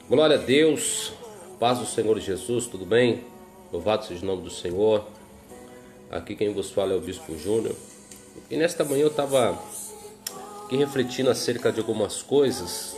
Glória a Deus, paz do Senhor Jesus, tudo bem? Louvado seja o nome do Senhor. Aqui quem vos fala é o Bispo Júnior. E nesta manhã eu estava aqui refletindo acerca de algumas coisas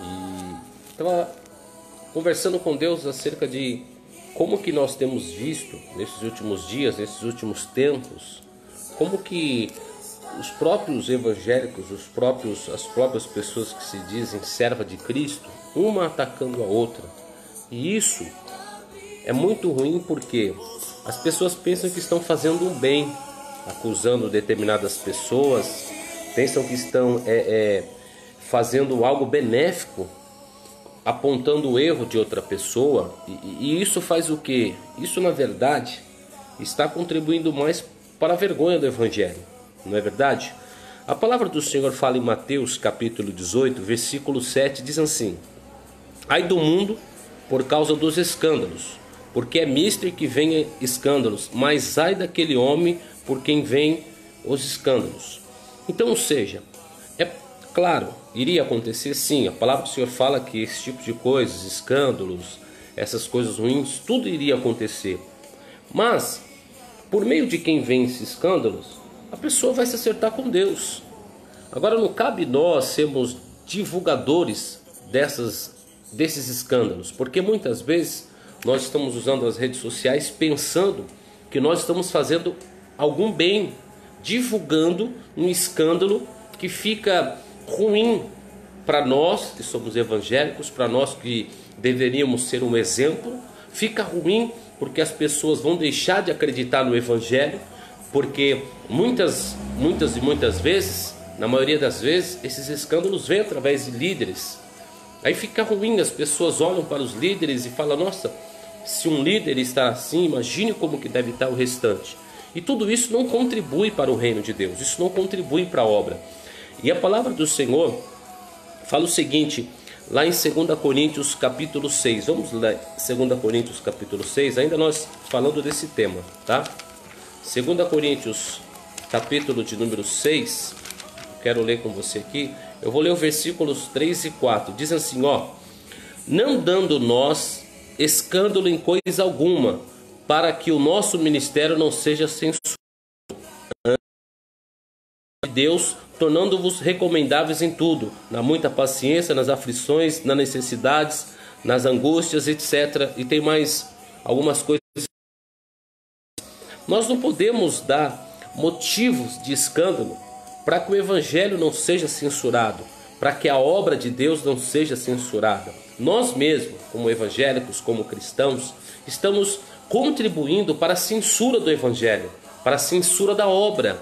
e estava conversando com Deus acerca de como que nós temos visto nesses últimos dias, nesses últimos tempos, como que os próprios evangélicos, as próprias pessoas que se dizem serva de Cristo, uma atacando a outra. E isso é muito ruim porque as pessoas pensam que estão fazendo um bem, acusando determinadas pessoas, pensam que estão fazendo algo benéfico, apontando o erro de outra pessoa. E isso faz o quê? Isso, na verdade, está contribuindo mais para a vergonha do Evangelho. Não é verdade? A palavra do Senhor fala em Mateus capítulo 18, versículo 7, diz assim: ai do mundo por causa dos escândalos, porque é mister que venha escândalos, mas ai daquele homem por quem vem os escândalos. Então, ou seja, é claro, iria acontecer sim, a palavra do Senhor fala que esse tipo de coisas, escândalos, essas coisas ruins, tudo iria acontecer. Mas, por meio de quem vem esses escândalos, a pessoa vai se acertar com Deus. Agora não cabe nós sermos divulgadores desses escândalos, porque muitas vezes nós estamos usando as redes sociais pensando que nós estamos fazendo algum bem, divulgando um escândalo que fica ruim para nós que somos evangélicos, para nós que deveríamos ser um exemplo. Fica ruim porque as pessoas vão deixar de acreditar no Evangelho, porque muitas vezes, na maioria das vezes, esses escândalos vêm através de líderes. Aí fica ruim, as pessoas olham para os líderes e falam: nossa, se um líder está assim, imagine como que deve estar o restante. E tudo isso não contribui para o reino de Deus, isso não contribui para a obra. E a palavra do Senhor fala o seguinte, lá em 2 Coríntios capítulo 6, vamos lá, 2 Coríntios capítulo 6, ainda nós falando desse tema, tá? 2 Coríntios capítulo de número 6, quero ler com você aqui, eu vou ler os versículos 3 e 4, diz assim, ó: não dando nós escândalo em coisa alguma, para que o nosso ministério não seja censurado de Deus, tornando-vos recomendáveis em tudo, na muita paciência, nas aflições, nas necessidades, nas angústias, etc. E tem mais algumas coisas. Nós não podemos dar motivos de escândalo para que o Evangelho não seja censurado, para que a obra de Deus não seja censurada. Nós mesmos, como evangélicos, como cristãos, estamos contribuindo para a censura do Evangelho, para a censura da obra.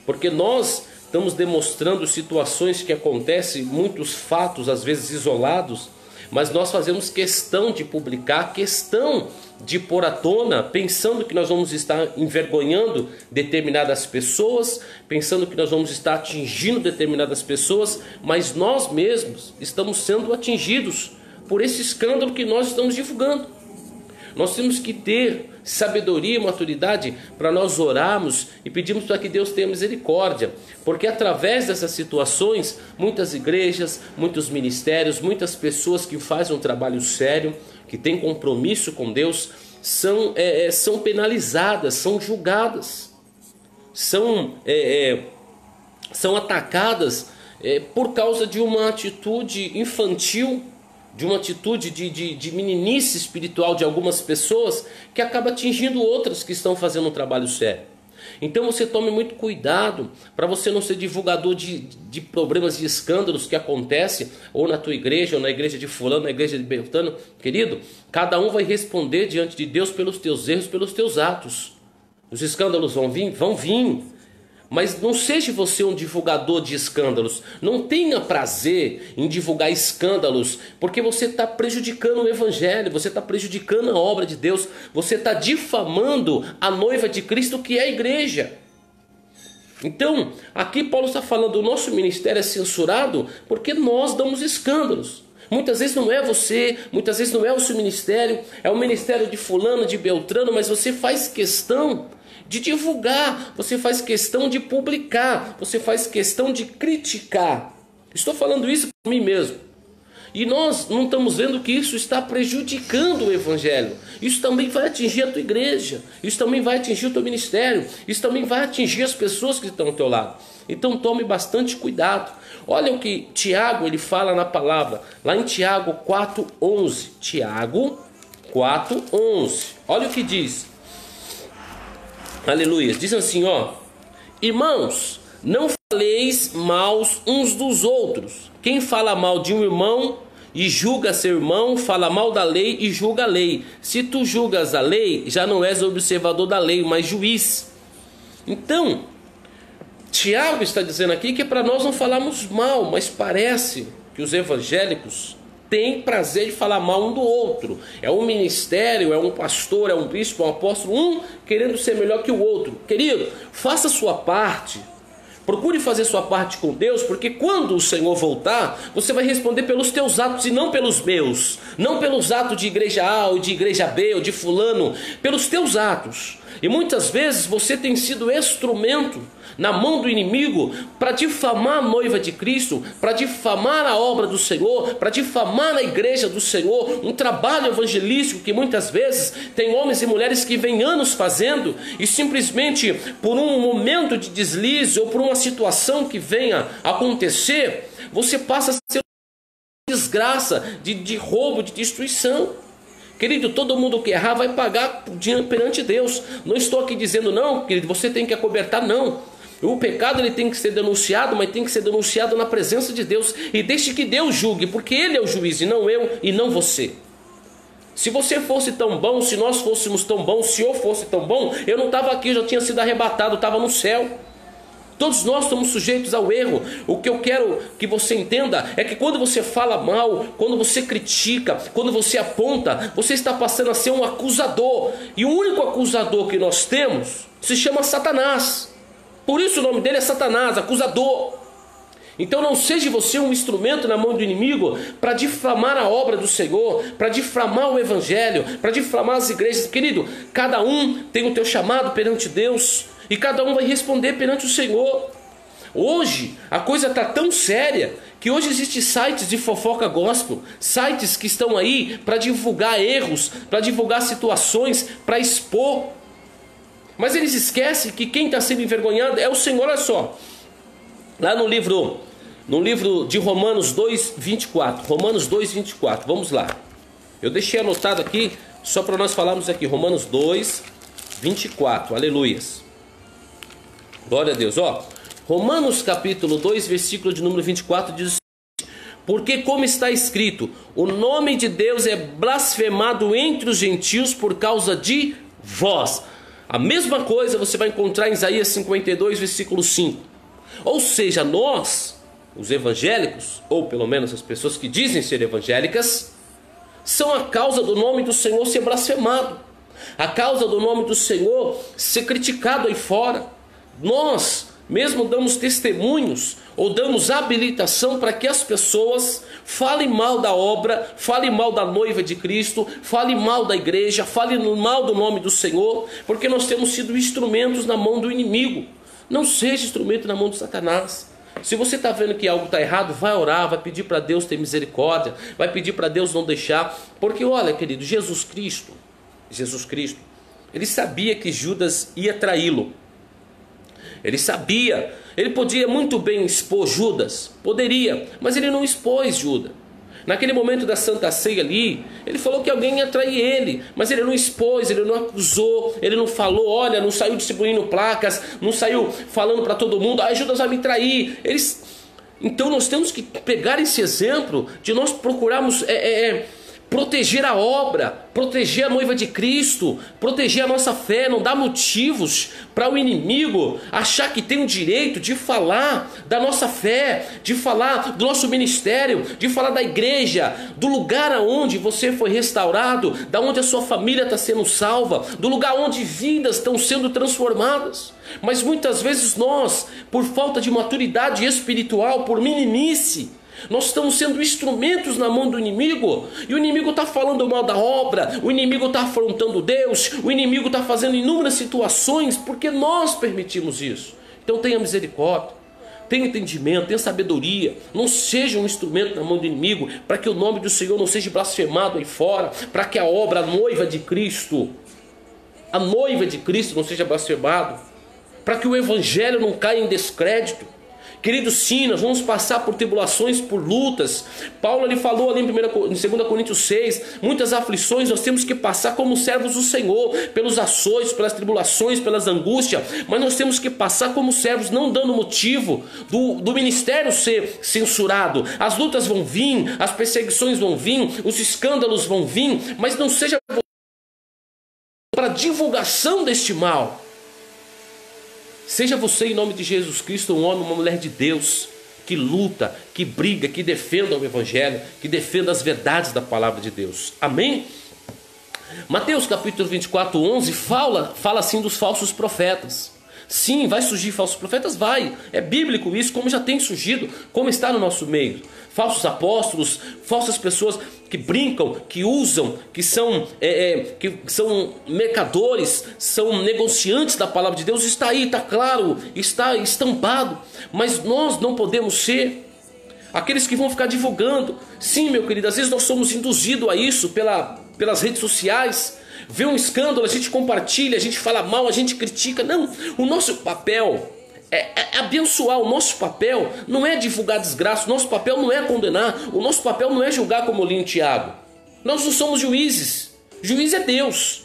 Porque nós estamos demonstrando situações que acontecem, muitos fatos, às vezes isolados, mas nós fazemos questão de publicar, questão de pôr à tona, pensando que nós vamos estar envergonhando determinadas pessoas, pensando que nós vamos estar atingindo determinadas pessoas, mas nós mesmos estamos sendo atingidos por esse escândalo que nós estamos divulgando. Nós temos que ter sabedoria e maturidade para nós orarmos e pedirmos para que Deus tenha misericórdia, porque através dessas situações, muitas igrejas, muitos ministérios, muitas pessoas que fazem um trabalho sério, que têm compromisso com Deus, são penalizadas, são julgadas, são atacadas por causa de uma atitude infantil, de uma atitude de meninice espiritual de algumas pessoas, que acaba atingindo outras que estão fazendo um trabalho sério. Então você tome muito cuidado para você não ser divulgador de problemas, de escândalos que acontecem ou na tua igreja, ou na igreja de fulano, na igreja de Beltrano. Querido, cada um vai responder diante de Deus pelos teus erros, pelos teus atos. Os escândalos vão vir? Vão vir. Mas não seja você um divulgador de escândalos. Não tenha prazer em divulgar escândalos, porque você está prejudicando o Evangelho, você está prejudicando a obra de Deus, você está difamando a noiva de Cristo, que é a igreja. Então, aqui Paulo está falando, o nosso ministério é censurado porque nós damos escândalos. Muitas vezes não é você, muitas vezes não é o seu ministério, é o ministério de fulano, de Beltrano, mas você faz questão de divulgar, você faz questão de publicar, você faz questão de criticar. Estou falando isso por mim mesmo. E nós não estamos vendo que isso está prejudicando o evangelho. Isso também vai atingir a tua igreja. Isso também vai atingir o teu ministério. Isso também vai atingir as pessoas que estão ao teu lado. Então tome bastante cuidado. Olha o que Tiago ele fala na palavra. Lá em Tiago 4:11. Tiago 4:11. Olha o que diz. Aleluia. Diz assim, ó. Irmãos, não faleis maus uns dos outros. Quem fala mal de um irmão e julga seu irmão, fala mal da lei e julga a lei. Se tu julgas a lei, já não és observador da lei, mas juiz. Então, Tiago está dizendo aqui que é para nós não falarmos mal, mas parece que os evangélicos têm prazer de falar mal um do outro. É um ministério, é um pastor, é um bispo, é um apóstolo, um querendo ser melhor que o outro. Querido, faça a sua parte. Procure fazer sua parte com Deus, porque quando o Senhor voltar, você vai responder pelos teus atos e não pelos meus. Não pelos atos de igreja A ou de igreja B ou de fulano, pelos teus atos. E muitas vezes você tem sido instrumento na mão do inimigo para difamar a noiva de Cristo, para difamar a obra do Senhor, para difamar a igreja do Senhor, um trabalho evangelístico que muitas vezes tem homens e mulheres que vêm anos fazendo e simplesmente por um momento de deslize ou por uma situação que venha acontecer, você passa a ser uma desgraça, de roubo, de destruição. Querido, todo mundo que errar vai pagar perante Deus. Não estou aqui dizendo não, querido, você tem que acobertar, não. O pecado ele tem que ser denunciado, mas tem que ser denunciado na presença de Deus. E deixe que Deus julgue, porque Ele é o juiz e não eu e não você. Se você fosse tão bom, se nós fôssemos tão bons, se eu fosse tão bom, eu não estava aqui, eu já tinha sido arrebatado, estava no céu. Todos nós estamos sujeitos ao erro. O que eu quero que você entenda é que quando você fala mal, quando você critica, quando você aponta, você está passando a ser um acusador. E o único acusador que nós temos se chama Satanás. Por isso o nome dele é Satanás, acusador. Então não seja você um instrumento na mão do inimigo para difamar a obra do Senhor, para difamar o evangelho, para difamar as igrejas. Querido, cada um tem o teu chamado perante Deus e cada um vai responder perante o Senhor. Hoje a coisa está tão séria que hoje existem sites de fofoca gospel, sites que estão aí para divulgar erros, para divulgar situações, para expor. Mas eles esquecem que quem está sendo envergonhado é o Senhor. Olha só, lá no livro de Romanos 2:24, Romanos 2:24, vamos lá. Eu deixei anotado aqui, só para nós falarmos aqui, Romanos 2:24, aleluias. Glória a Deus, ó. Romanos capítulo 2, versículo de número 24 diz o seguinte: porque como está escrito, o nome de Deus é blasfemado entre os gentios por causa de vós. A mesma coisa você vai encontrar em Isaías 52, versículo 5. Ou seja, nós, os evangélicos, ou pelo menos as pessoas que dizem ser evangélicas, são a causa do nome do Senhor ser blasfemado, a causa do nome do Senhor ser criticado aí fora. Nós mesmo damos testemunhos ou damos habilitação para que as pessoas falem mal da obra, falem mal da noiva de Cristo, falem mal da igreja, falem mal do nome do Senhor, porque nós temos sido instrumentos na mão do inimigo. Não seja instrumento na mão de Satanás. Se você está vendo que algo está errado, vai orar, vai pedir para Deus ter misericórdia, vai pedir para Deus não deixar, porque olha, querido, Jesus Cristo, ele sabia que Judas ia traí-lo. Ele sabia, ele podia muito bem expor Judas, poderia, mas ele não expôs Judas. Naquele momento da Santa Ceia ali, ele falou que alguém ia trair ele, mas ele não expôs, ele não acusou, ele não falou, olha, não saiu distribuindo placas, não saiu falando para todo mundo, Judas vai me trair. Então nós temos que pegar esse exemplo de nós procurarmos proteger a obra, proteger a noiva de Cristo, proteger a nossa fé, não dar motivos para o inimigo achar que tem o direito de falar da nossa fé, de falar do nosso ministério, de falar da igreja, do lugar aonde você foi restaurado, da onde a sua família está sendo salva, do lugar onde vidas estão sendo transformadas. Mas muitas vezes nós, por falta de maturidade espiritual, por meninice, nós estamos sendo instrumentos na mão do inimigo, e o inimigo está falando mal da obra, o inimigo está afrontando Deus, o inimigo está fazendo inúmeras situações porque nós permitimos isso. Então tenha misericórdia, tenha entendimento, tenha sabedoria. Não seja um instrumento na mão do inimigo, para que o nome do Senhor não seja blasfemado aí fora, para que a obra, a noiva de Cristo não seja blasfemado, para que o evangelho não caia em descrédito. Queridos, sim, nós vamos passar por tribulações, por lutas. Paulo ele falou ali em 2 Coríntios 6, muitas aflições nós temos que passar como servos do Senhor, pelos açoites, pelas tribulações, pelas angústias, mas nós temos que passar como servos, não dando motivo do ministério ser censurado. As lutas vão vir, as perseguições vão vir, os escândalos vão vir, mas não seja para divulgação deste mal. Seja você, em nome de Jesus Cristo, um homem, uma mulher de Deus, que luta, que briga, que defenda o evangelho, que defenda as verdades da palavra de Deus. Amém? Mateus capítulo 24, 11 fala assim dos falsos profetas. Sim, vai surgir falsos profetas? Vai. É bíblico isso, como já tem surgido, como está no nosso meio. Falsos apóstolos, falsas pessoas que brincam, que usam, que são mercadores, são negociantes da palavra de Deus. Está aí, está claro, está estampado. Mas nós não podemos ser aqueles que vão ficar divulgando. Sim, meu querido, às vezes nós somos induzidos a isso pelas redes sociais. Vê um escândalo, a gente compartilha, a gente fala mal, a gente critica. Não, o nosso papel é abençoar. O nosso papel não é divulgar desgraça, o nosso papel não é condenar, o nosso papel não é julgar, como li em Tiago. Nós não somos juízes, juiz é Deus.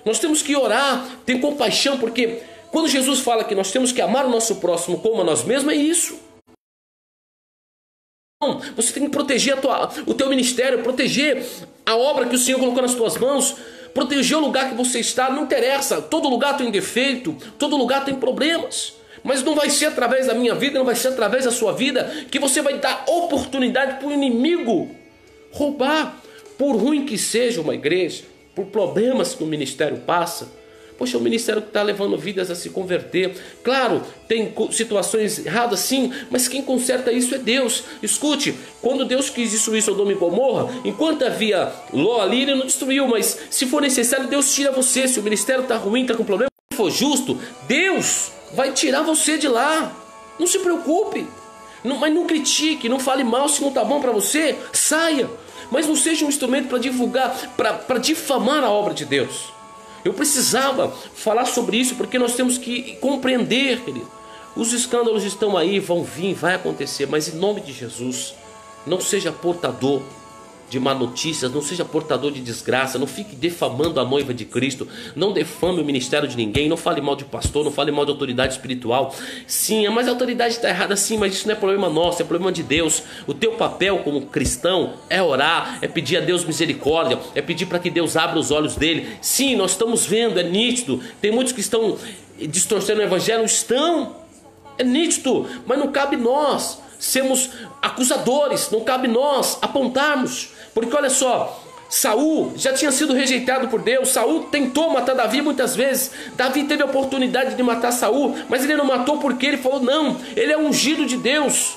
Nós temos que orar, ter compaixão, porque quando Jesus fala que nós temos que amar o nosso próximo como a nós mesmos, é isso. Você tem que proteger o teu ministério, proteger a obra que o Senhor colocou nas tuas mãos, proteger o lugar que você está. Não interessa, todo lugar tem defeito, todo lugar tem problemas, mas não vai ser através da minha vida, não vai ser através da sua vida que você vai dar oportunidade para o inimigo roubar. Por ruim que seja uma igreja, por problemas que o ministério passa, poxa, o ministério que está levando vidas a se converter. Claro, tem situações erradas sim, mas quem conserta isso é Deus. Escute, quando Deus quis destruir Sodoma e Gomorra, enquanto havia Ló ali, ele não destruiu, mas se for necessário, Deus tira você. Se o ministério está ruim, está com problema, se for justo, Deus vai tirar você de lá. Não se preocupe, mas não critique, não fale mal. Se não está bom para você, saia. Mas não seja um instrumento para divulgar, para difamar a obra de Deus. Eu precisava falar sobre isso, porque nós temos que compreender, querido. Os escândalos estão aí, vão vir, vai acontecer, mas em nome de Jesus, não seja portador de má notícias, não seja portador de desgraça, não fique defamando a noiva de Cristo, não defame o ministério de ninguém, não fale mal de pastor, não fale mal de autoridade espiritual. Sim, mas a autoridade está errada sim, mas isso não é problema nosso, é problema de Deus. O teu papel como cristão é orar, é pedir a Deus misericórdia, é pedir para que Deus abra os olhos dele. Sim, nós estamos vendo, é nítido, tem muitos que estão distorcendo o evangelho, é nítido, mas não cabe nós sermos acusadores, não cabe nós apontarmos. Porque olha só, Saul já tinha sido rejeitado por Deus. Saul tentou matar Davi muitas vezes. Davi teve a oportunidade de matar Saul, mas ele não matou porque ele falou, não, ele é ungido de Deus.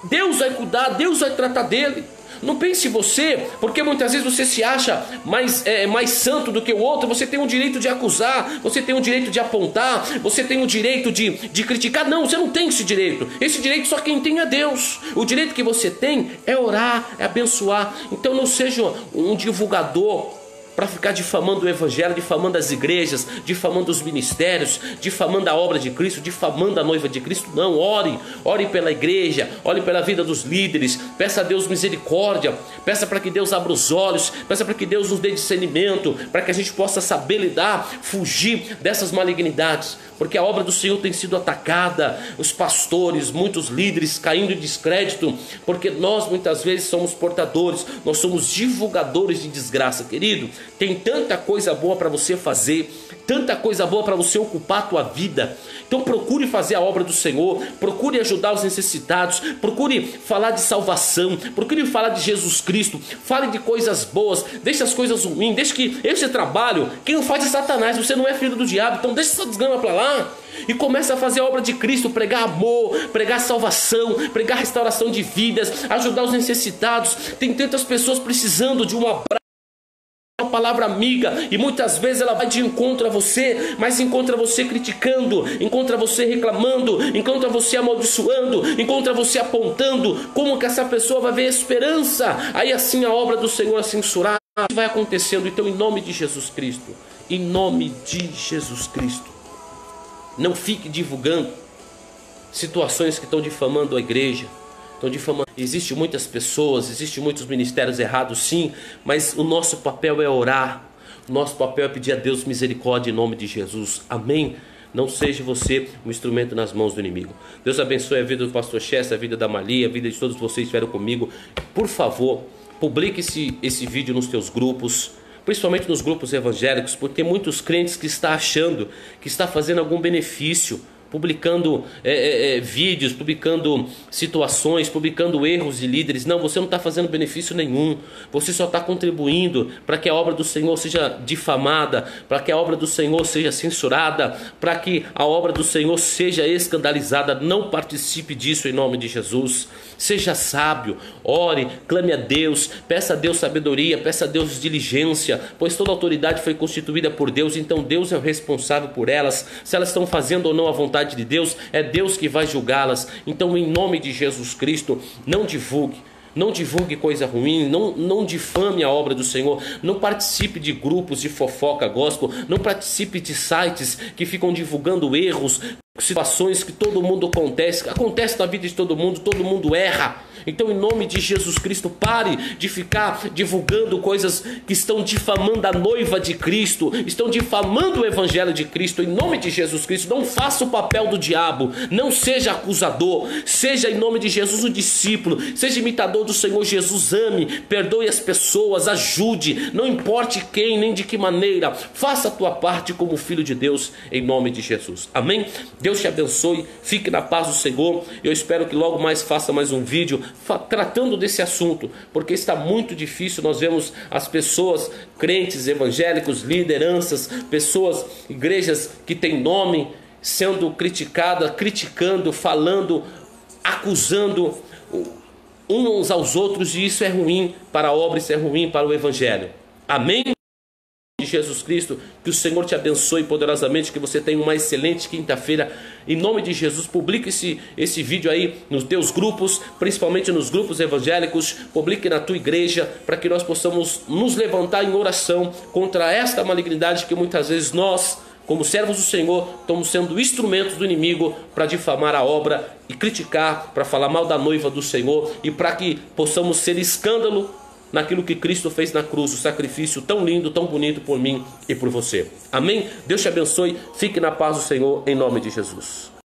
Deus vai cuidar, Deus vai tratar dele. Não pense você, porque muitas vezes você se acha mais santo do que o outro. Você tem o direito de acusar, você tem o direito de apontar, você tem o direito de criticar. Não, você não tem esse direito. Esse direito só quem tem é Deus. O direito que você tem é orar, é abençoar. Então não seja um divulgador para ficar difamando o evangelho, difamando as igrejas, difamando os ministérios, difamando a obra de Cristo, difamando a noiva de Cristo. Não, ore pela igreja, ore pela vida dos líderes, peça a Deus misericórdia, peça para que Deus abra os olhos, peça para que Deus nos dê discernimento, para que a gente possa saber lidar, fugir dessas malignidades, porque a obra do Senhor tem sido atacada, os pastores, muitos líderes caindo em descrédito, porque nós muitas vezes somos portadores, nós somos divulgadores de desgraça. Querido, tem tanta coisa boa para você fazer, tanta coisa boa para você ocupar a tua vida. Então procure fazer a obra do Senhor, procure ajudar os necessitados, procure falar de salvação, procure falar de Jesus Cristo, fale de coisas boas, deixe as coisas ruins, deixe que esse trabalho, quem não faz é Satanás, você não é filho do diabo, então deixa essa desgrama para lá e comece a fazer a obra de Cristo, pregar amor, pregar salvação, pregar restauração de vidas, ajudar os necessitados. Tem tantas pessoas precisando de uma palavra amiga, e muitas vezes ela vai de encontro a você, mas encontra você criticando, encontra você reclamando, encontra você amaldiçoando, encontra você apontando. Como que essa pessoa vai ver esperança? Aí assim a obra do Senhor é censurada. Vai acontecendo. Então, em nome de Jesus Cristo, em nome de Jesus Cristo, não fique divulgando situações que estão difamando a igreja, estão difamando. Existem muitas pessoas, existem muitos ministérios errados, sim, mas o nosso papel é orar, o nosso papel é pedir a Deus misericórdia em nome de Jesus. Amém? Não seja você um instrumento nas mãos do inimigo. Deus abençoe a vida do pastor Chester, a vida da Malia, a vida de todos vocês que estiveram comigo. Por favor, publique esse vídeo nos teus grupos, principalmente nos grupos evangélicos, porque tem muitos crentes que estão achando que está fazendo algum benefício, publicando vídeos, publicando situações, publicando erros de líderes. Não, você não está fazendo benefício nenhum. Você só está contribuindo para que a obra do Senhor seja difamada, para que a obra do Senhor seja censurada, para que a obra do Senhor seja escandalizada. Não participe disso em nome de Jesus. Seja sábio, ore, clame a Deus, peça a Deus sabedoria, peça a Deus diligência, pois toda autoridade foi constituída por Deus, então Deus é o responsável por elas. Se elas estão fazendo ou não a vontade de Deus, é Deus que vai julgá-las. Então, em nome de Jesus Cristo, não divulgue. Não divulgue coisa ruim, não difame a obra do Senhor, não participe de grupos de fofoca gospel, não participe de sites que ficam divulgando erros, situações que todo mundo acontece na vida de todo mundo erra. Então, em nome de Jesus Cristo, pare de ficar divulgando coisas que estão difamando a noiva de Cristo, estão difamando o evangelho de Cristo. Em nome de Jesus Cristo, não faça o papel do diabo, não seja acusador, seja em nome de Jesus um discípulo, seja imitador do Senhor Jesus. Ame, perdoe as pessoas, ajude, não importe quem nem de que maneira, faça a tua parte como filho de Deus, em nome de Jesus. Amém? Deus te abençoe, fique na paz do Senhor. Eu espero que logo mais faça mais um vídeo tratando desse assunto, porque está muito difícil. Nós vemos as pessoas, crentes, evangélicos, lideranças, pessoas, igrejas que têm nome, sendo criticadas, criticando, falando, acusando uns aos outros, e isso é ruim para a obra, isso é ruim para o evangelho. Amém? De Jesus Cristo, que o Senhor te abençoe poderosamente, que você tenha uma excelente quinta-feira. Em nome de Jesus, publique esse vídeo aí nos teus grupos, principalmente nos grupos evangélicos, publique na tua igreja, para que nós possamos nos levantar em oração contra esta malignidade que muitas vezes nós, como servos do Senhor, estamos sendo instrumentos do inimigo para difamar a obra e criticar, para falar mal da noiva do Senhor, e para que possamos ser escândalo naquilo que Cristo fez na cruz, o sacrifício tão lindo, tão bonito por mim e por você. Amém? Deus te abençoe, fique na paz do Senhor, em nome de Jesus.